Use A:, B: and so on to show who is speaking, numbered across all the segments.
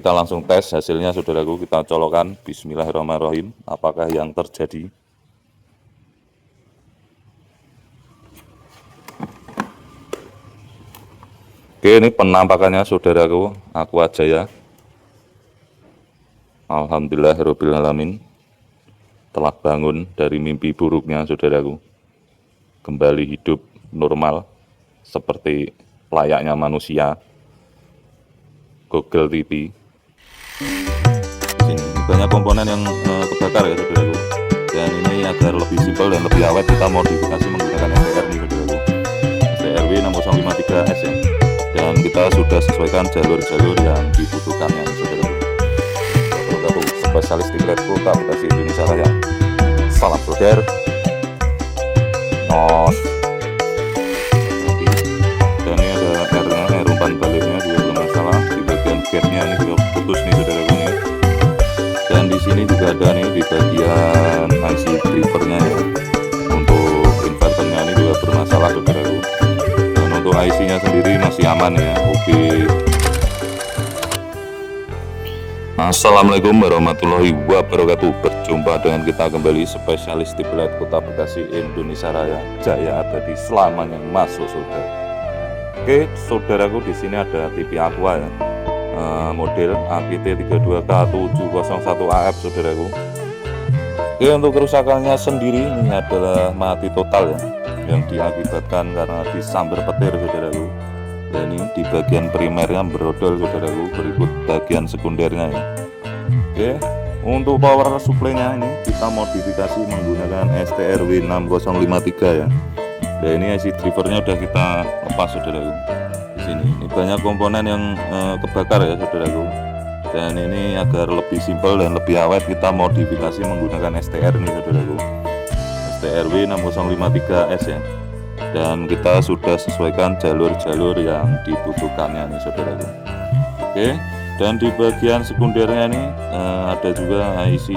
A: Kita langsung tes hasilnya saudaraku, kita colokkan. Bismillahirrahmanirrahim, apakah yang terjadi. Oke, ini penampakannya saudaraku, Aqua Jaya. Alhamdulillahirrahmanirrahim, telah bangun dari mimpi buruknya saudaraku, kembali hidup normal seperti layaknya manusia. Google TV. Sini banyak komponen yang kebakar ya saudaraku, dan ini agar lebih simpel dan lebih awet kita modifikasi menggunakan STR nih saudaraku, STRW 6053S ya, dan kita sudah sesuaikan jalur-jalur yang dibutuhkannya nih saudaraku. Wabarakatuh, spesialis Tigret Kota Bekasi Indonesia Raya. Salam saudara. Nos. Dan ini ada R-nya, umpan baliknya juga belum masalah. Di bagian gate-nya ini juga putus nih saudaraku nih. Dan di sini juga ada nih di bagian IC drivernya ya. Untuk inverternya ini juga bermasalah saudaraku. Dan untuk IC-nya sendiri masih aman ya. Oke. Assalamualaikum warahmatullahi wabarakatuh. Berjumpa dengan kita kembali, spesialis Tigret Kota Bekasi Indonesia Raya. Jaya abadi selamanya masuk saudara. Oke, saudaraku, di sini ada TV Aqua ya, model AGT32K701AF saudaraku. Oke, untuk kerusakannya sendiri ini adalah mati total ya, yang diakibatkan karena disambar petir saudaraku. Dan ini di bagian primernya berodol saudaraku, berikut bagian sekundernya ya. Oke, untuk power supply-nya ini kita modifikasi menggunakan STRW 6053 ya. Dan ini IC drivernya udah kita lepas saudaraku. Di sini ini banyak komponen yang kebakar ya saudaraku. Dan ini agar lebih simpel dan lebih awet kita modifikasi menggunakan STR nih saudaraku, STRW 6053S ya. Dan kita sudah sesuaikan jalur-jalur yang dibutuhkannya nih saudaraku. Oke, dan di bagian sekundernya ini ada juga IC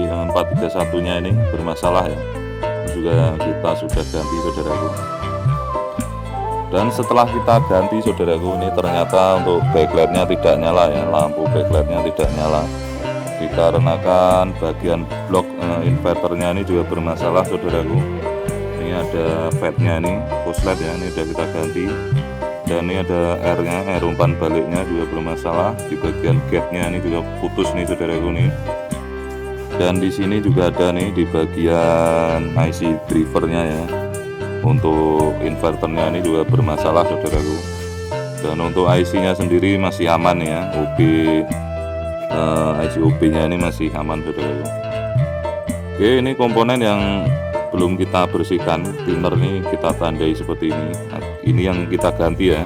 A: 431 nya ini bermasalah ya, juga kita sudah ganti saudaraku. Dan setelah kita ganti saudaraku, ini ternyata untuk backlightnya tidak nyala ya, lampu backlightnya tidak nyala dikarenakan bagian blok inverternya ini juga bermasalah saudaraku. Ini ada fatnya ini, korslet ya, ini udah kita ganti. Dan ini ada R-nya, umpan baliknya juga bermasalah. Di bagian gate-nya ini juga putus nih saudaraku nih. Dan di sini juga ada nih di bagian IC drivernya ya. Untuk inverternya ini juga bermasalah saudaraku. Dan untuk IC-nya sendiri masih aman ya. IC OB-nya ini masih aman saudaraku. Oke, ini komponen yang belum kita bersihkan, thinner nih kita tandai seperti ini. Nah, ini yang kita ganti ya,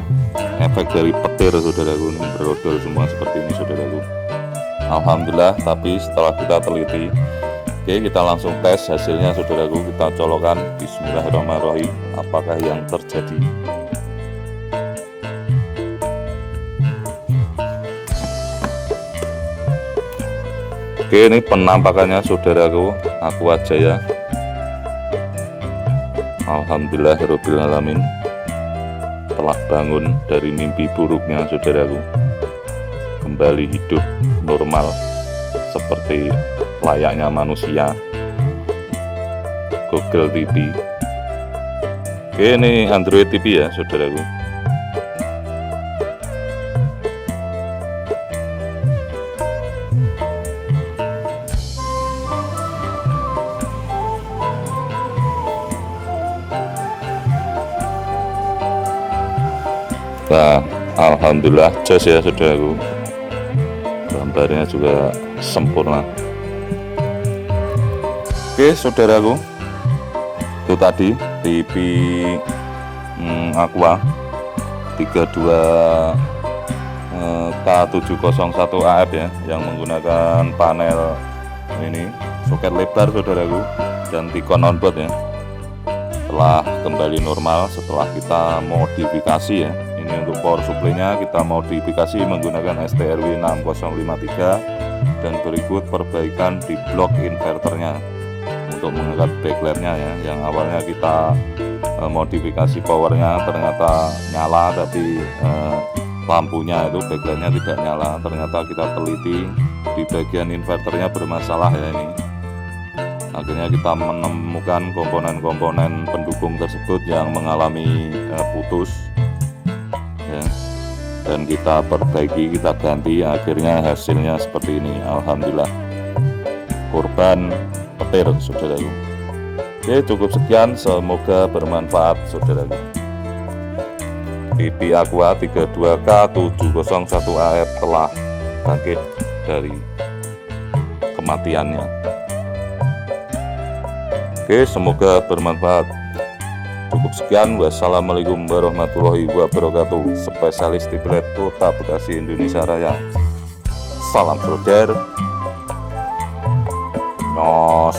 A: efek dari petir saudaraku, ini berodol semua seperti ini saudaraku. Alhamdulillah, tapi setelah kita teliti, oke, kita langsung tes hasilnya saudaraku, kita colokkan. Bismillahirrahmanirrahim, apakah yang terjadi. Oke, ini penampakannya saudaraku, Aqua Jaya. Alhamdulillahirrahmanirrahim, telah bangun dari mimpi buruknya saudaraku, kembali hidup normal seperti layaknya manusia. Google TV. Oke, ini Android TV ya saudaraku. Nah, alhamdulillah jos ya saudaraku, gambarnya juga sempurna. Oke saudaraku, itu tadi TV Aqua 32 K701AF ya, yang menggunakan panel ini soket lebar saudaraku dan Tikon onboard ya, telah kembali normal setelah kita modifikasi ya. Ini untuk power supply-nya kita modifikasi menggunakan STRW 6053, dan berikut perbaikan di blok inverternya untuk mengangkat backlightnya ya. Yang awalnya kita modifikasi powernya ternyata nyala, tapi lampunya itu backlightnya tidak nyala. Ternyata kita teliti di bagian inverternya bermasalah ya ini. Akhirnya kita menemukan komponen-komponen pendukung tersebut yang mengalami putus ya. Dan kita perbaiki, kita ganti, akhirnya hasilnya seperti ini. Alhamdulillah, korban petir saudaraku. Oke, cukup sekian, semoga bermanfaat saudaraku. BP Aqua 32K701AF telah bangkit dari kematiannya. Oke, semoga bermanfaat. Cukup sekian, wassalamualaikum warahmatullahi wabarakatuh. Spesialis Tiblet Kota Bekasi, Indonesia Raya. Salam solder. Nos.